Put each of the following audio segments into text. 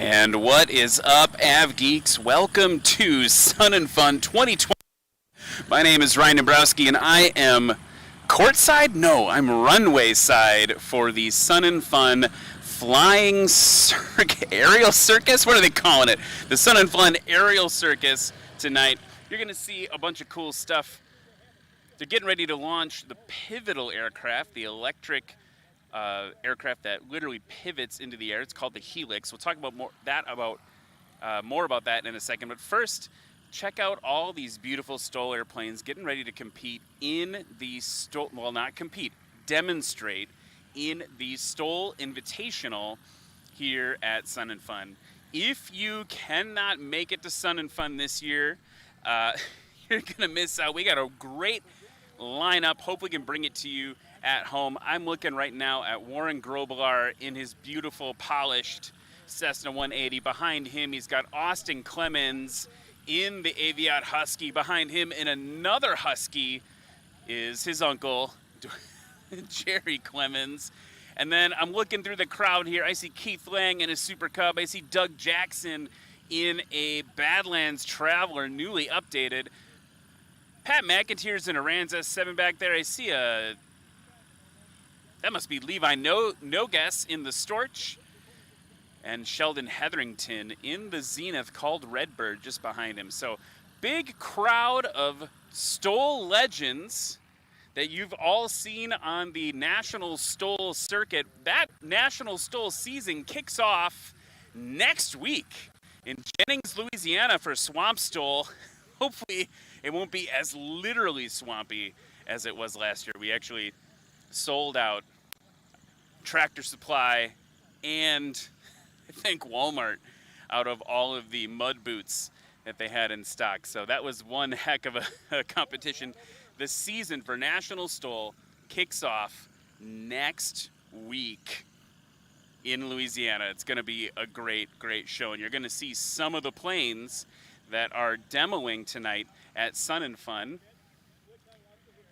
And what is up, Av Geeks? Welcome to Sun and Fun 2020. My name is Ryan Dombrowski, and I am courtside? No, I'm runway side for the Sun and Fun Flying Aerial Circus? What are they calling it? The Sun and Fun Aerial Circus tonight. You're going to see a bunch of cool stuff. They're getting ready to launch the pivotal aircraft, the electric aircraft that literally pivots into the air. It's called the Helix. We'll talk about more about that in a second. But first, check out all these beautiful STOL airplanes getting ready to compete in the STOL. Well, not compete, demonstrate in the STOL Invitational here at Sun and Fun. If you cannot make it to Sun and Fun this year, you're gonna miss out. We got a great lineup. Hopefully, we can bring it to you at home. I'm looking right now at Warren Grobelar in his beautiful, polished Cessna 180. Behind him, he's got Austin Clemens in the Aviat Husky. Behind him, in another Husky, is his uncle, Jerry Clemens. And then I'm looking through the crowd here. I see Keith Lang in a Super Cub. I see Doug Jackson in a Badlands Traveler, newly updated. Pat McIntyre's in a Ranza 7 back there. I see that must be Levi Nogues in the Storch. And Sheldon Hetherington in the Zenith called Redbird just behind him. So big crowd of STOL legends that you've all seen on the National STOL circuit. That National STOL season kicks off next week in Jennings, Louisiana for Swamp STOL. Hopefully it won't be as literally swampy as it was last year. We actually sold out Tractor Supply and I think Walmart out of all of the mud boots that they had in stock. So that was one heck of a competition. The season for National STOL kicks off next week in Louisiana. It's going to be a great, great show. And you're going to see some of the planes that are demoing tonight at Sun and Fun.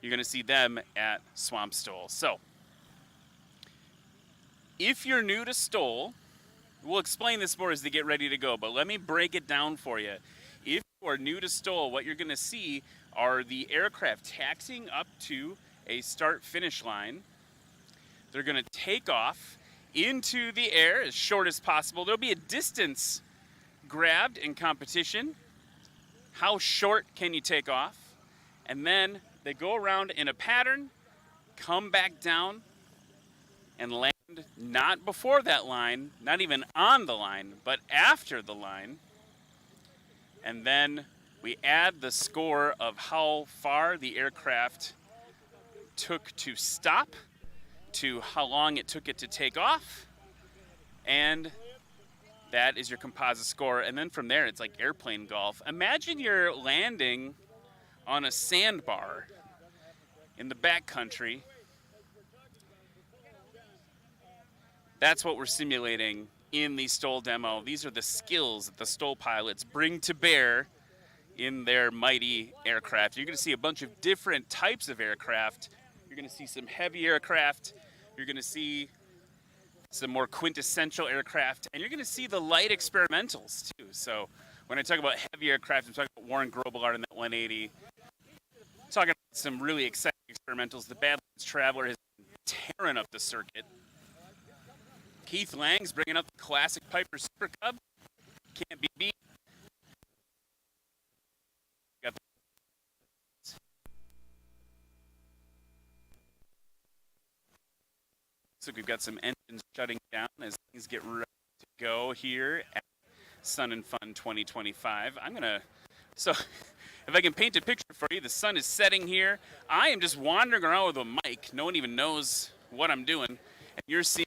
You're going to see them at Swamp STOL. So if you're new to STOL, we'll explain this more as they get ready to go, but let me break it down for you. If you are new to STOL, what you're going to see are the aircraft taxiing up to a start-finish line. They're going to take off into the air as short as possible. There'll be a distance grabbed in competition. How short can you take off? And then they go around in a pattern, come back down, and land not before that line, not even on the line, but after the line. And then we add the score of how far the aircraft took to stop to how long it took it to take off. And that is your composite score. And then from there, it's like airplane golf. Imagine you're landing on a sandbar in the backcountry. That's what we're simulating in the STOL demo. These are the skills that the STOL pilots bring to bear in their mighty aircraft. You're going to see a bunch of different types of aircraft. You're going to see some heavy aircraft. You're going to see some more quintessential aircraft. And you're going to see the light experimentals, too. So when I talk about heavy aircraft, I'm talking about Warren Grobelar in that 180. I'm talking about some really exciting experimentals. The Badlands Traveler has been tearing up the circuit. Keith Lang's bringing up the classic Piper Super Cub. Can't be beat. So we've got some engines shutting down as things get ready to go here at Sun and Fun 2025. So if I can paint a picture for you, the sun is setting here. I am just wandering around with a mic. No one even knows what I'm doing. And you're seeing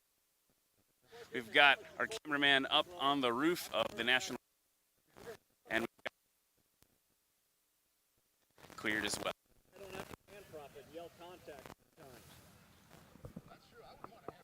we've got our cameraman up on the roof of the National, and we've got cleared as well. I don't have to hand prop it, yell contact times. That's true. I wouldn't want to have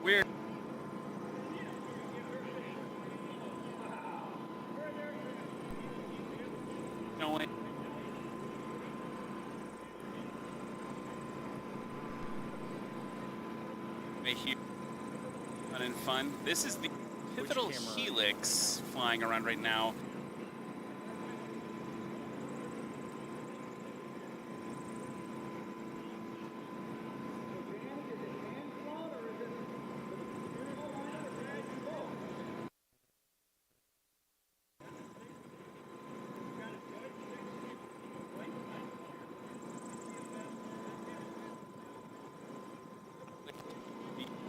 We're going. Here, fun and fun. This is the pivotal Helix flying around right now.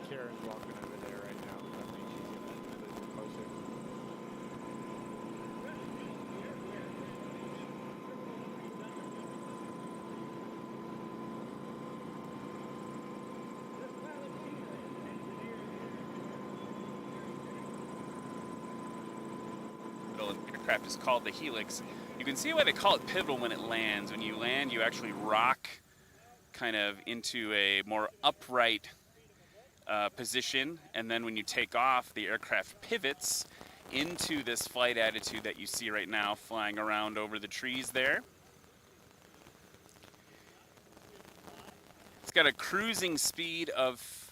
Karen's walking over there right now. I think she's a little closer. Aircraft is called the Helix. You can see why they call it pivotal when it lands. When you land, you actually rock kind of into a more upright position, and then when you take off, the aircraft pivots into this flight attitude that you see right now, flying around over the trees there. It's got a cruising speed of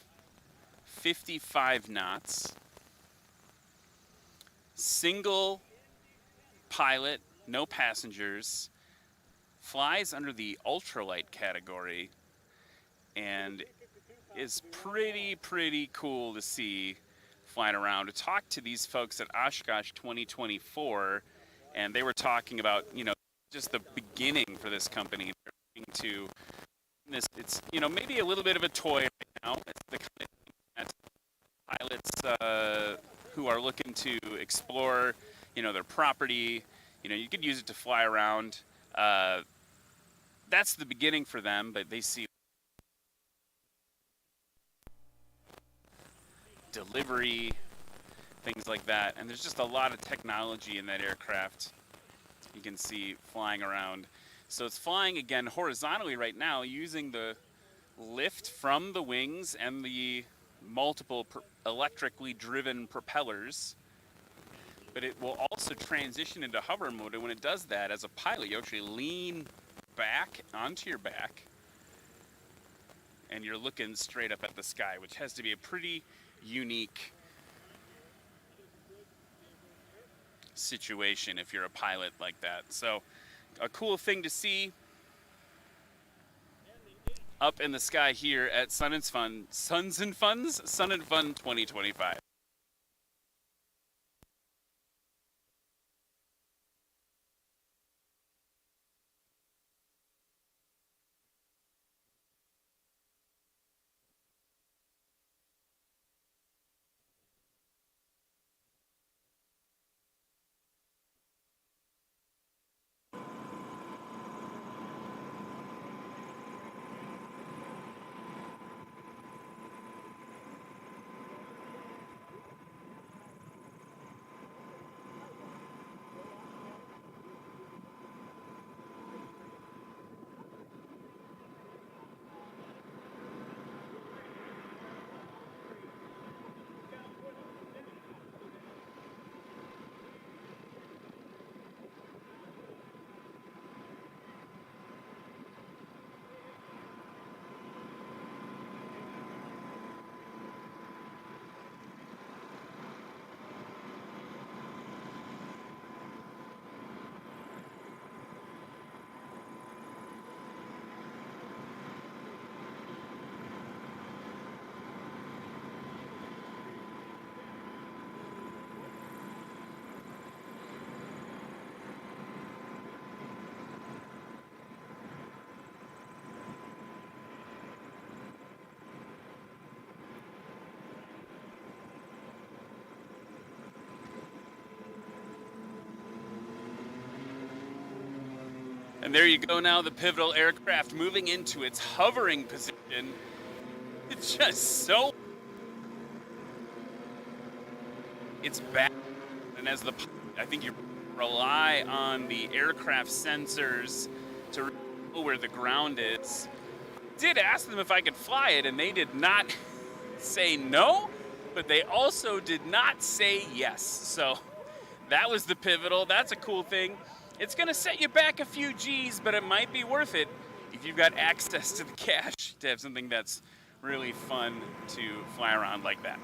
55 knots. Single pilot, no passengers, flies under the ultralight category, and is pretty cool to see flying around. To talk to these folks at Oshkosh 2024, and they were talking about, you know, just the beginning for this company. They're looking to this, it's, you know, maybe a little bit of a toy right now. It's the kind of thing that pilots who are looking to explore, you know, their property, you know, you could use it to fly around. That's the beginning for them, but they see delivery, things like that, and there's just a lot of technology in that aircraft you can see flying around. So it's flying again horizontally right now using the lift from the wings and the multiple electrically driven propellers, but it will also transition into hover mode, and when it does that, as a pilot, you actually lean back onto your back and you're looking straight up at the sky, which has to be a pretty unique situation if you're a pilot like that. So a cool thing to see up in the sky here at Sun and Fun 2025. And there you go now, the pivotal aircraft moving into its hovering position. It's just so... It's back. And as the pilot, I think you rely on the aircraft sensors to know where the ground is. I did ask them if I could fly it, and they did not say no, but they also did not say yes. So that was the pivotal. That's a cool thing. It's going to set you back a few G's, but it might be worth it if you've got access to the cash to have something that's really fun to fly around like that.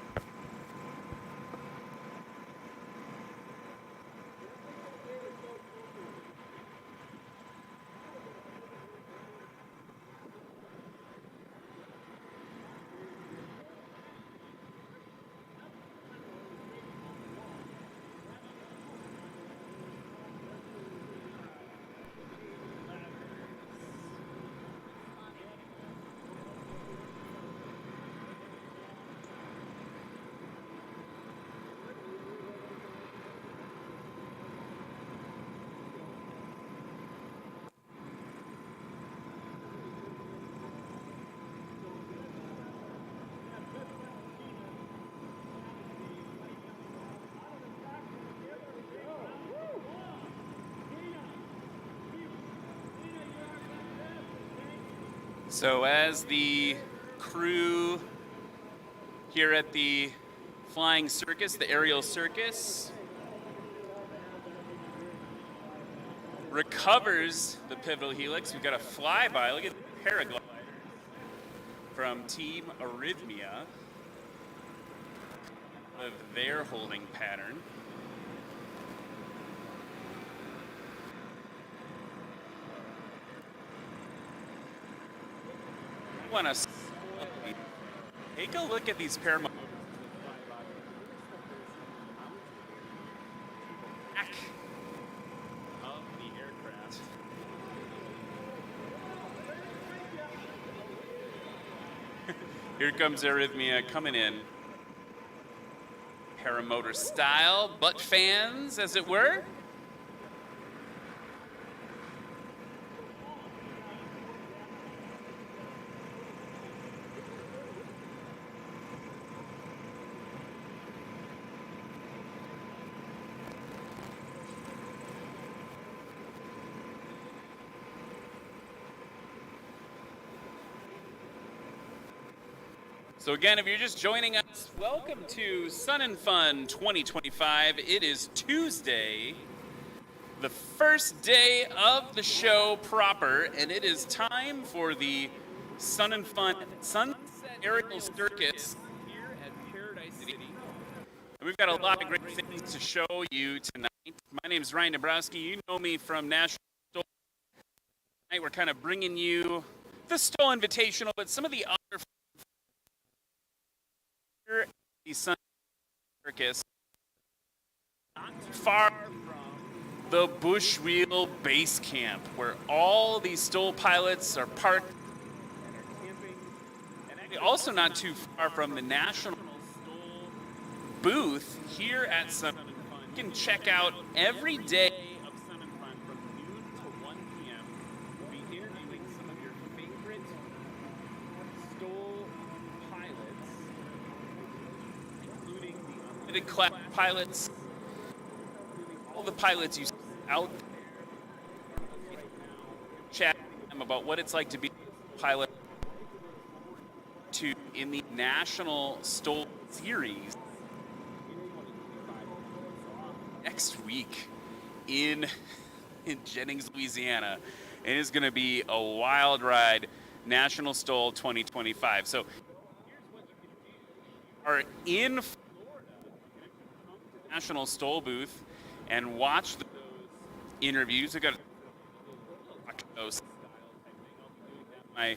So as the crew here at the flying circus, the aerial circus, recovers the pivotal helix, we've got a flyby. Look at the paraglider from Team Arrhythmia of their holding pattern. I want to take a look at these paramotors. Back of the aircraft. Here comes Arrhythmia coming in. Paramotor style, butt fans, as it were. So again, if you're just joining us, welcome to Sun and Fun 2025. It is Tuesday, the first day of the show proper, and it is time for the Sun and Fun Sunset Aerial Circus here at Paradise City. And we've got a lot of great things to show you tonight. My name is Ryan Dabrowski. You know me from National STOL. Tonight we're kind of bringing you the STOL Invitational, but some of the other here at the Sun Circus, not too far from the Bushwheel Base Camp, where all these STOL pilots are parked and are camping, and actually also not too far from the National STOL booth here at Sun and Fun. You can check out every day of Sun and Fun from noon to 1 p.m. We'll be interviewing some of your favorite STOL pilots, including the unlimited class pilots, including all the pilots you see out there right now, chat with them about what it's like to be a pilot in the National STOL Series next week in Jennings, Louisiana. It is going to be a wild ride, National STOL 2025. So here's what you can do. You are in Florida, National STOL booth, and watch those interviews. I got those style type thing. I'll be doing that. My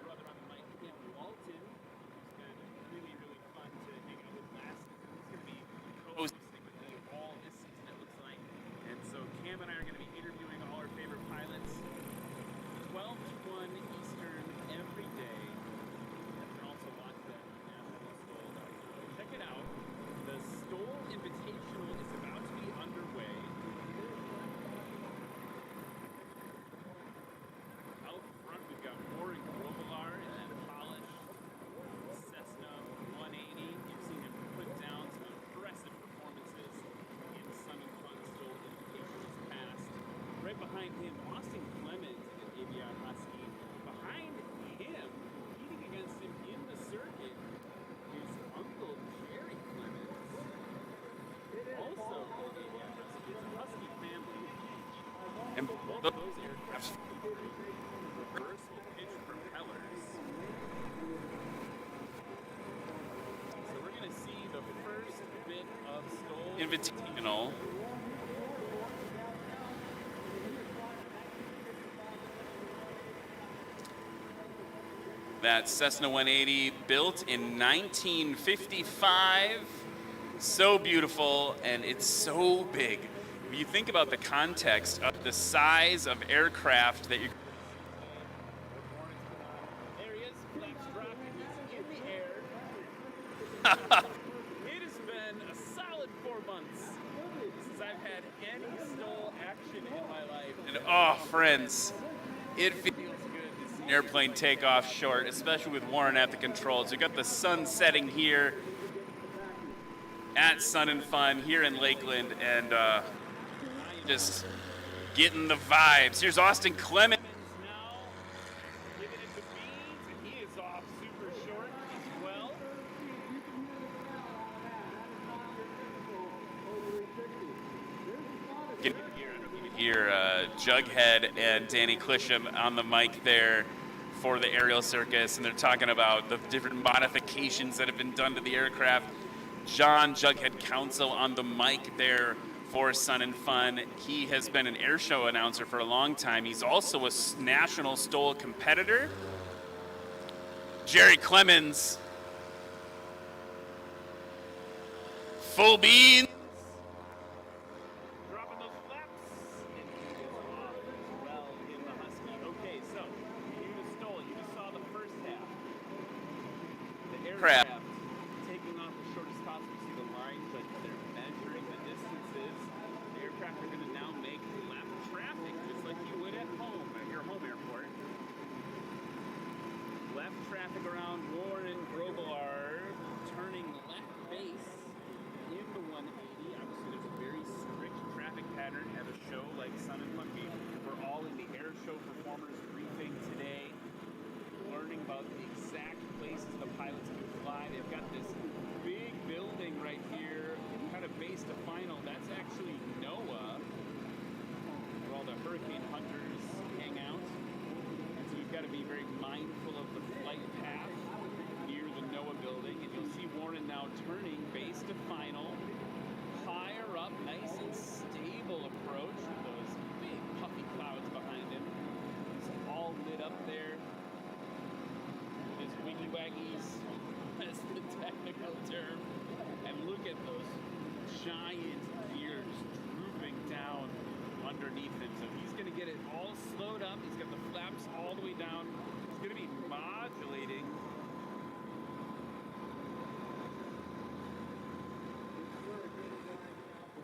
brother on the mic, Kim Walton, who's been really, really fun to hang out with last season. He's going to be co-hosting with me all this season, it looks like. And so Cam and I are going to be interviewing all our favorite pilots, 12 to 1 Eastern every day. You can also watch that on nationalstol.com. Check it out. The STOL Invitational is about to be underway. Out front, we've got Rory Grovelar in that polished Cessna 180. You've seen him put down some impressive performances in Sun and Fun STOL Invitationals past. Right behind him, Austin Clemens in an Aviation Husky. Behind him, competing against him in the circuit, those aircraft reversible pitch propellers. So we're going to see the first bit of STOL Invitational. That Cessna 180 built in 1955. So beautiful, and it's so big. When you think about the context of the size of aircraft that you're... There he is, flaps dropping, he's in the air. It has been a solid 4 months since I've had any STOL action in my life. And oh, friends, it feels good to see an airplane take off short, especially with Warren at the controls. We got the sun setting here at Sun and Fun here in Lakeland, and just getting the vibes. Here's Austin Clemens. Now, giving it to Beans, and he is off super short as well. Here, Jughead and Danny Clisham on the mic there for the aerial circus, and they're talking about the different modifications that have been done to the aircraft. John Jughead Council on the mic there for Sun and Fun. He has been an air show announcer for a long time. He's also a national STOL competitor. Jerry Clemens, full beans. Dropping those flaps, and he is off as well in the Husky. Okay, so you just stole it. You just saw the first half. The aircraft taking off as short as possible. You see the lines, but they're measuring the distances. The aircraft are going to now make lap traffic, just like you would at home, at your home airport. Left traffic around Warren Grovelar, turning left base in the 180. Obviously, there's a very strict traffic pattern at a show like Sun and Fun. We're all in the air show performers briefing today, learning about the exact places the pilots can fly. They've got this big building right here, kind of base to final. That's actually NOAA, where all the hurricane hunters hang out. And so we've got to be very mindful of the flight path near the NOAA building. And you'll see Warren now turning base to final, higher up, nice and stable approach with those big puffy clouds behind him. It's all lit up there. His wiggy waggies, that's the technical term. And look at those giant gears drooping down underneath him. So he's going to get it all slowed up. He's got the flaps all the way down. He's going to be modulating.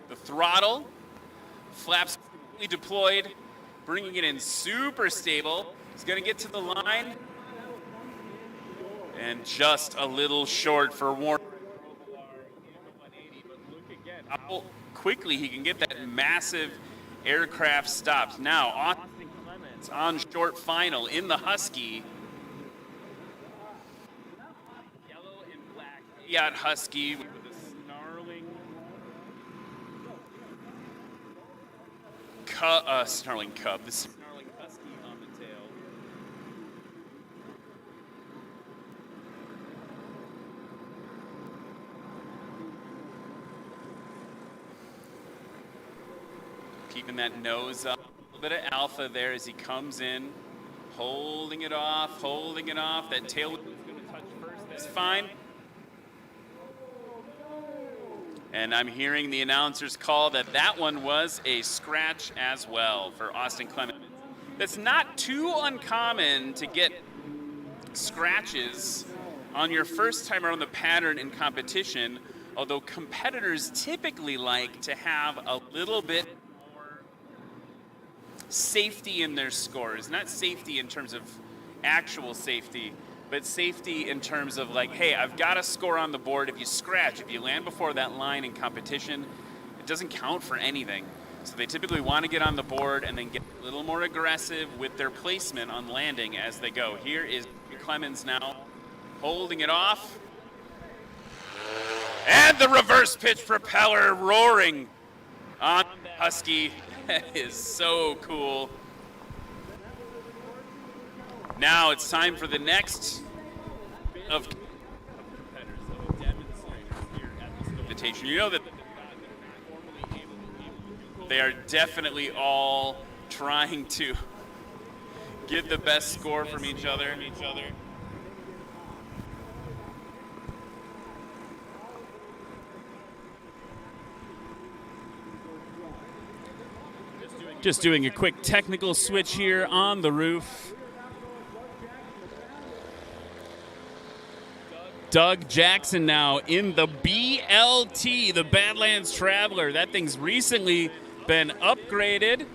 The throttle, flaps completely deployed, bringing it in super stable. He's going to get to the line, and just a little short for Warren. How quickly he can get that massive aircraft stopped. Now, Austin Clemens on short final in the Husky. Yellow and black. Yacht Husky. With a snarling Snarling Cub. This snarling husky on the tail. keeping that nose up. A little bit of alpha there as he comes in, holding it off. That tail Is going to touch first. is fine. And I'm hearing the announcers call that one was a scratch as well for Austin Clemens. That's not too uncommon to get scratches on your first time around the pattern in competition, although competitors typically like to have a little bit more safety in their scores. Not safety in terms of actual safety, but safety in terms of like, hey, I've got a score on the board. If you scratch, if you land before that line in competition, it doesn't count for anything. So they typically want to get on the board and then get a little more aggressive with their placement on landing as they go. Here is Clemens now holding it off. And the reverse pitch propeller roaring on the Husky. That is so cool. Now it's time for the next of invitation. You know that they are definitely all trying to get the best score from each other. Just doing a quick technical switch here on the roof. Doug Jackson now in the BLT, the Badlands Traveler. That thing's recently been upgraded.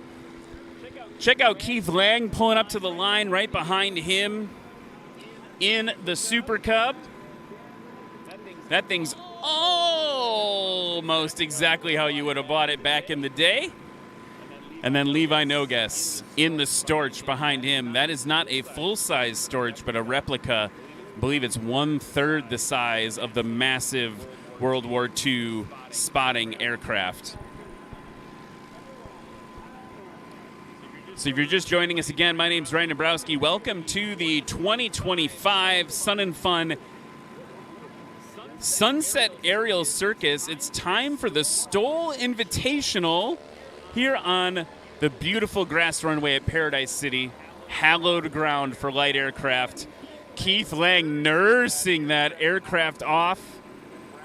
Check out Keith Lang pulling up to the line right behind him in the Super Cub. That thing's almost exactly how you would have bought it back in the day. And then Levi Nogues in the Storch behind him. That is not a full-size Storch, but a replica. I believe it's 1/3 the size of the massive World War II spotting aircraft. So if you're just joining us again, my name's Ryan Dombrowski. Welcome to the 2025 Sun and Fun Sunset Aerial Circus. It's time for the STOL Invitational here on the beautiful grass runway at Paradise City, hallowed ground for light aircraft. Keith Lang nursing that aircraft off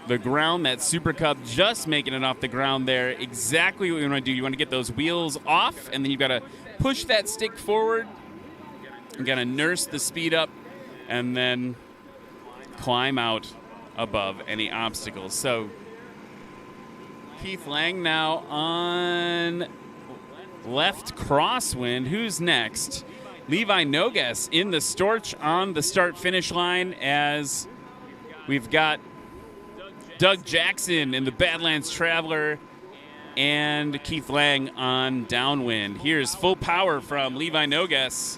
the ground, that Super Cub just making it off the ground there. Exactly what you want to do. You want to get those wheels off, and then you've got to push that stick forward. You got to nurse the speed up, and then climb out above any obstacles. So Keith Lang now on left crosswind. Who's next? Levi Nogues in the Storch on the start-finish line, as we've got Doug Jackson in the Badlands Traveler and Keith Lang on downwind. Here's full power from Levi Nogues.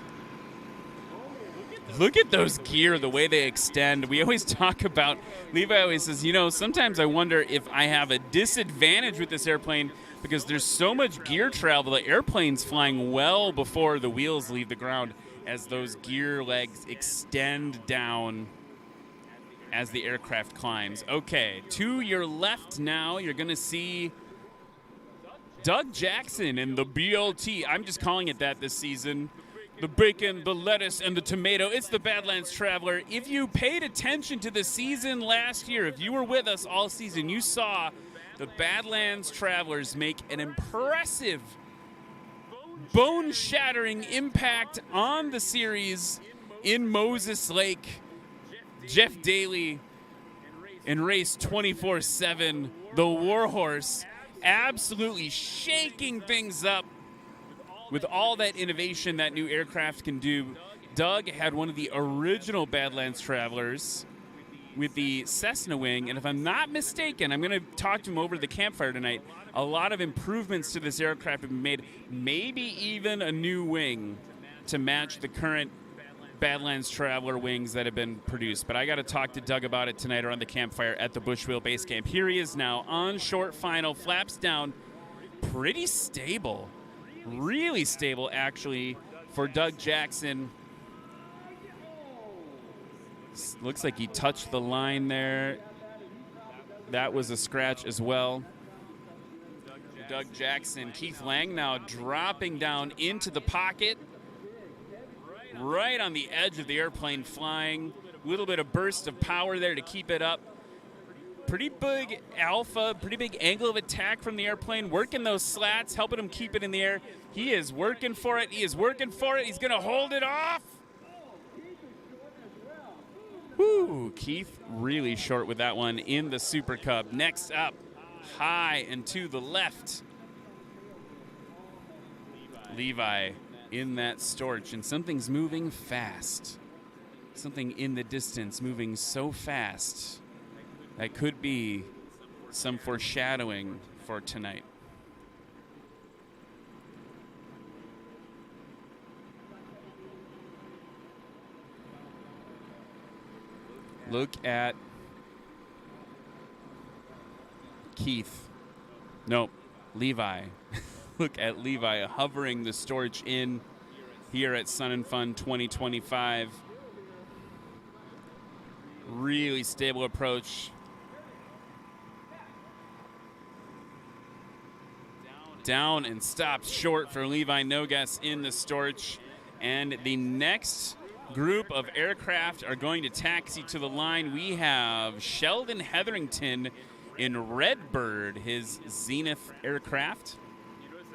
Look at those gear, the way they extend. We always talk about, Levi always says, you know, sometimes I wonder if I have a disadvantage with this airplane because there's so much gear travel. The airplane's flying well before the wheels leave the ground as those gear legs extend down as the aircraft climbs. Okay, to your left now, you're going to see Doug Jackson in the BLT. I'm just calling it that this season. The bacon, the lettuce, and the tomato. It's the Badlands Traveler. If you paid attention to the season last year, if you were with us all season, you saw the Badlands Travelers make an impressive, bone-shattering impact on the series in Moses Lake. Jeff Daly in race 24/7, the Warhorse, absolutely shaking things up with all that innovation that new aircraft can do. Doug had one of the original Badlands Travelers with the Cessna wing, and if I'm not mistaken, I'm going to talk to him over the campfire tonight. A lot of improvements to this aircraft have been made, maybe even a new wing to match the current Badlands Traveler wings that have been produced. But I got to talk to Doug about it tonight around the campfire at the Bushwheel Base Camp. Here he is now on short final, flaps down, pretty stable. Really stable, actually, for Doug Jackson. Looks like he touched the line there. That was a scratch as well. Doug Jackson. Keith Lang now dropping down into the pocket. Right on the edge of the airplane flying. A little bit of burst of power there to keep it up. Pretty big alpha, pretty big angle of attack from the airplane, working those slats, helping him keep it in the air. He is working for it. He is working for it. He's going to hold it off. Woo, Keith really short with that one in the Super Cub. Next up, high and to the left, Levi in that Storch, and something's moving fast. Something in the distance moving so fast. That could be some foreshadowing for tonight. Look at Keith. Nope, Levi. Look at Levi hovering the Storch in here at Sun and Fun 2025. Really stable approach. Down and stopped short for Levi Nogas in the Storch. And the next group of aircraft are going to taxi to the line. We have Sheldon Hetherington in Redbird, his Zenith aircraft.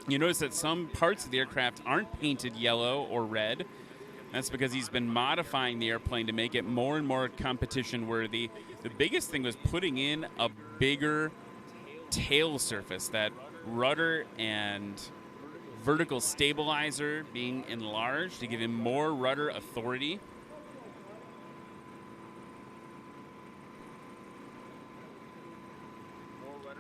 You notice that some parts of the aircraft aren't painted yellow or red. That's because he's been modifying the airplane to make it more and more competition worthy. The biggest thing was putting in a bigger tail surface, that rudder and vertical stabilizer being enlarged to give him more rudder authority.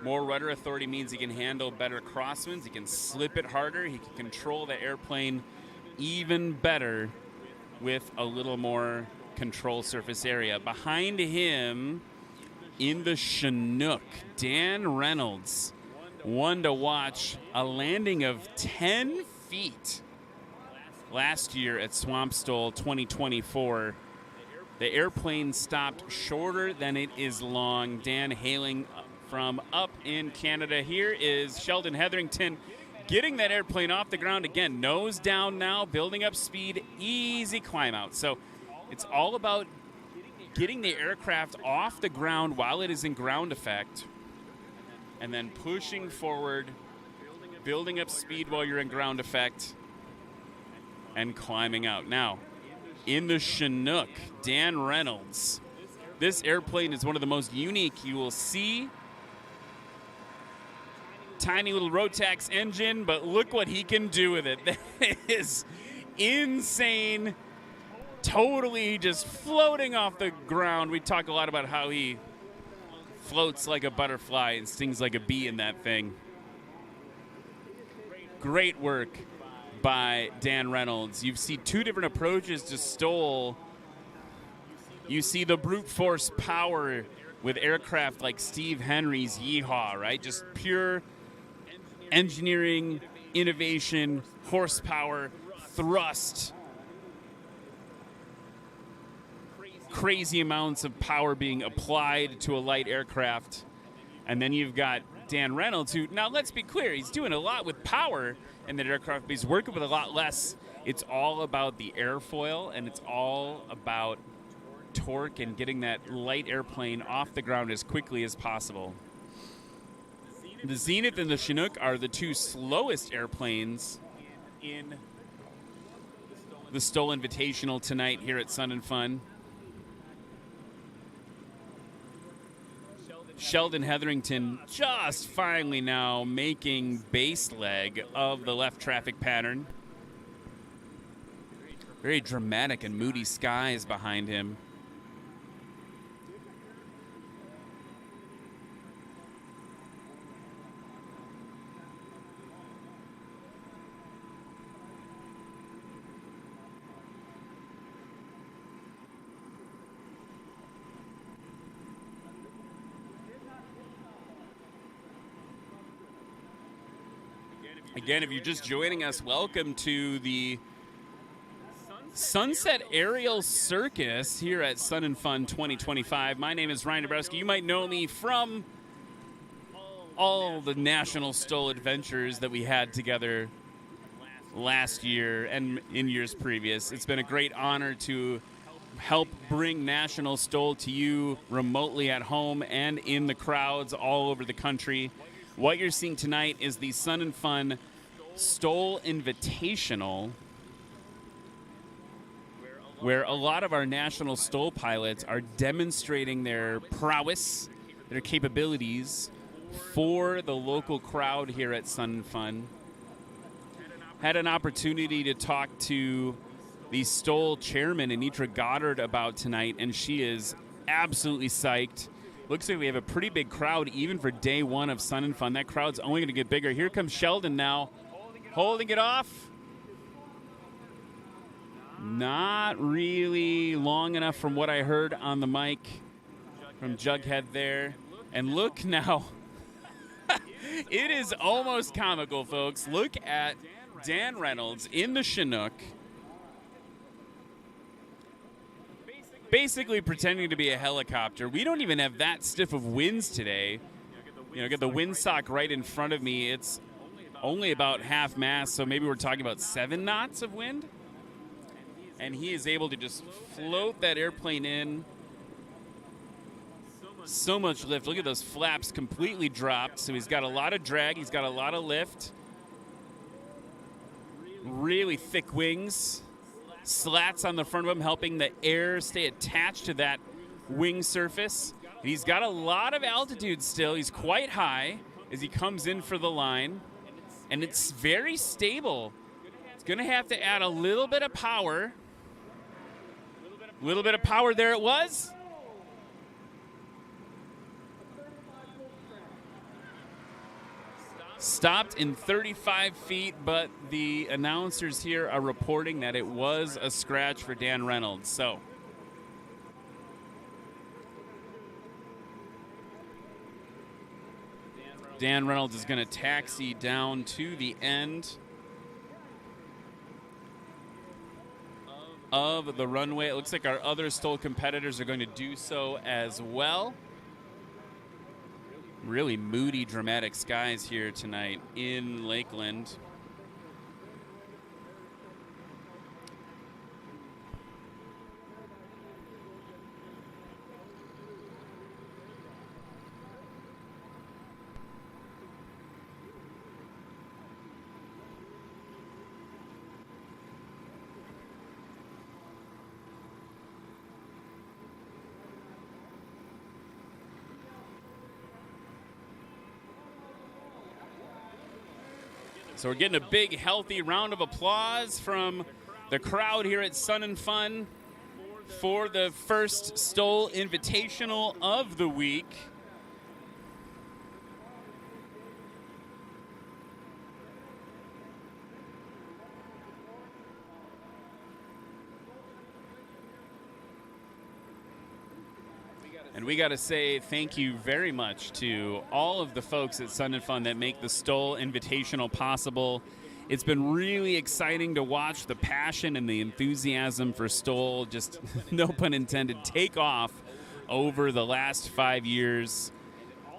More rudder authority means he can handle better crosswinds, he can slip it harder, he can control the airplane even better with a little more control surface area. Behind him in the Chinook, Dan Reynolds. One to watch, a landing of 10 feet last year at Swamp STOL 2024. The airplane stopped shorter than it is long. Dan hailing from up in Canada. Here is Sheldon Hetherington getting that airplane off the ground again. Nose down now, building up speed, easy climb out. So it's all about getting the aircraft off the ground while it is in ground effect, and then pushing forward, building up speed while you're in ground effect, and climbing out. Now, in the Chinook, Dan Reynolds. This airplane is one of the most unique you will see. Tiny little Rotax engine, but look what he can do with it. That is insane. Totally just floating off the ground. We talk a lot about how he floats like a butterfly and stings like a bee in that thing. Great work by Dan Reynolds. You see two different approaches to STOL. You see the brute force power with aircraft like Steve Henry's Yeehaw, right? Just pure engineering, innovation, horsepower, thrust. Crazy amounts of power being applied to a light aircraft. And then you've got Dan Reynolds, who, now let's be clear, he's doing a lot with power in that aircraft, but he's working with a lot less. It's all about the airfoil, and it's all about torque and getting that light airplane off the ground as quickly as possible. The Zenith and the Chinook are the two slowest airplanes in the STOL Invitational tonight here at Sun and Fun. Sheldon Hetherington just finally now making base leg of the left traffic pattern. Very dramatic and moody skies behind him. Again, if you're just joining us, welcome to the Sunset Aerial Circus here at Sun and Fun 2025. My name is Ryan Dabrowski. You might know me from all the National STOL adventures that we had together last year and in years previous. It's been a great honor to help bring National STOL to you remotely at home and in the crowds all over the country. What you're seeing tonight is the Sun and Fun STOL Invitational, where a lot of our national STOL pilots are demonstrating their prowess, their capabilities for the local crowd here at Sun and Fun. Had an opportunity to talk to the STOL chairman, Anitra Goddard, about tonight, and she is absolutely psyched. Looks like we have a pretty big crowd even for day one of Sun and Fun. That crowd's only going to get bigger. Here comes Sheldon now, holding it off. Not really long enough from what I heard on the mic from Jughead there. And look now. It is almost comical, folks. Look at Dan Reynolds in the Chinook basically pretending to be a helicopter. We don't even have that stiff of winds today. You know, get the windsock right in front of me. It's only about half mast, so maybe we're talking about 7 knots of wind. And he is able to just float that airplane in. So much lift. Look at those flaps completely dropped. So he's got a lot of drag. He's got a lot of lift. Really thick wings. Slats on the front of him, helping the air stay attached to that wing surface. And he's got a lot of altitude still. He's quite high as he comes in for the line. And it's very stable. It's going to have to add a little bit of power. A little bit of power, there it was. Stopped in 35 feet, but the announcers here are reporting that it was a scratch for Dan Reynolds. So Dan Reynolds is going to taxi down to the end of the runway. It looks like our other STOL competitors are going to do so as well. Really moody, dramatic skies here tonight in Lakeland. So we're getting a big, healthy round of applause from the crowd here at Sun and Fun for the first STOL Invitational of the week. And we got to say thank you very much to all of the folks at Sun and Fun that make the STOL Invitational possible. It's been really exciting to watch the passion and the enthusiasm for STOL, just no pun intended, take off over the last 5 years.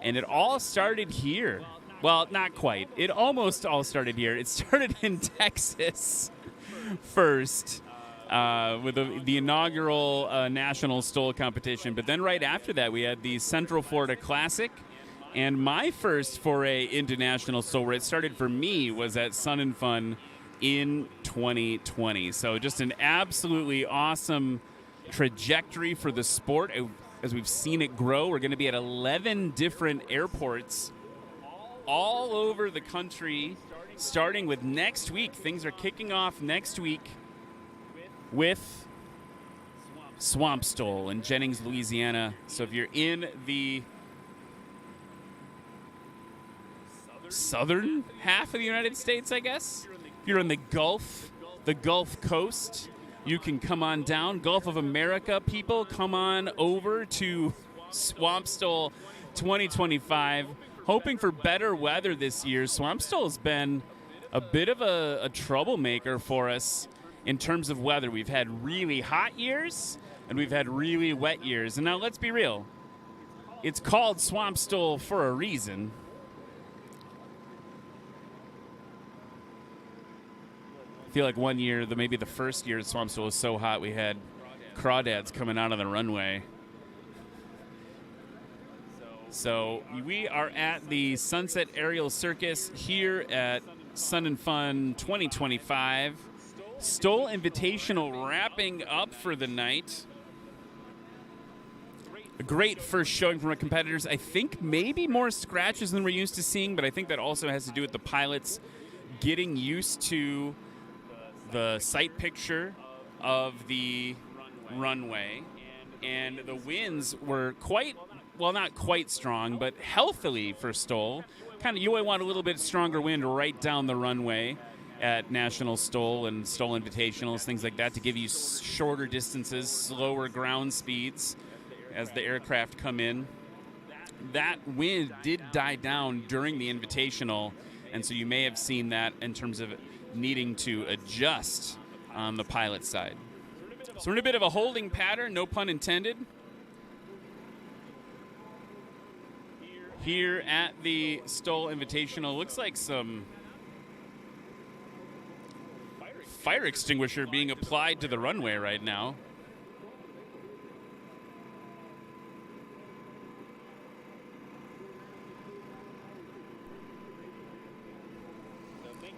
And it all started here. Well, not quite. It almost all started here. It started in Texas first. With the inaugural national STOL competition. But then right after that, we had the Central Florida Classic. And my first foray into national STOL, where it started for me, was at Sun and Fun in 2020. So just an absolutely awesome trajectory for the sport. As we've seen it grow, we're going to be at 11 different airports all over the country, starting with next week. Things are kicking off next week with Swamp STOL in Jennings, Louisiana. So if you're in the southern half of the United States, I guess, if you're in the Gulf Coast, you can come on down. Gulf of America people, come on over to Swamp STOL 2025. Hoping for better weather this year. Swamp STOL has been a bit of a troublemaker for us in terms of weather. We've had really hot years, and we've had really wet years. And now let's be real. It's called Swamp STOL for a reason. I feel like one year, maybe the first year Swamp STOL was so hot, we had crawdads coming out of the runway. So we are at the Sunset Aerial Circus here at Sun and Fun 2025. STOL Invitational wrapping up for the night. A great first showing from our competitors. I think maybe more scratches than we're used to seeing, but I think that also has to do with the pilots getting used to the sight picture of the runway. And the winds were quite, well, not quite strong, but healthily for STOL. Kind of, you want a little bit stronger wind right down the runway at National STOL and STOL Invitationals, things like that, to give you shorter distances, slower ground speeds as the aircraft come in. That wind did die down during the Invitational, and so you may have seen that in terms of needing to adjust on the pilot side. So we're in a bit of a holding pattern, no pun intended, here at the STOL Invitational. Looks like some fire extinguisher being applied to the runway right now.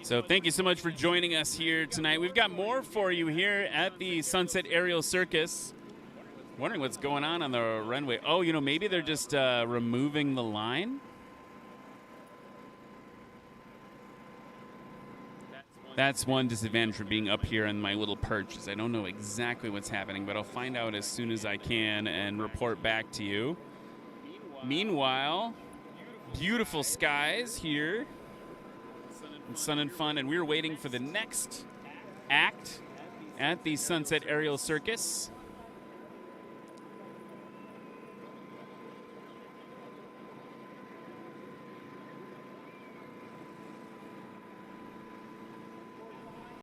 So thank you so much for joining us here tonight. We've got more for you here at the Sunset Aerial Circus. Wondering what's going on the runway. Oh, you know, maybe they're just removing the line. That's one disadvantage for being up here in my little perch, is I don't know exactly what's happening, but I'll find out as soon as I can and report back to you. Meanwhile, beautiful skies here in Sun and Fun, and we're waiting for the next act at the Sunset Aerial Circus.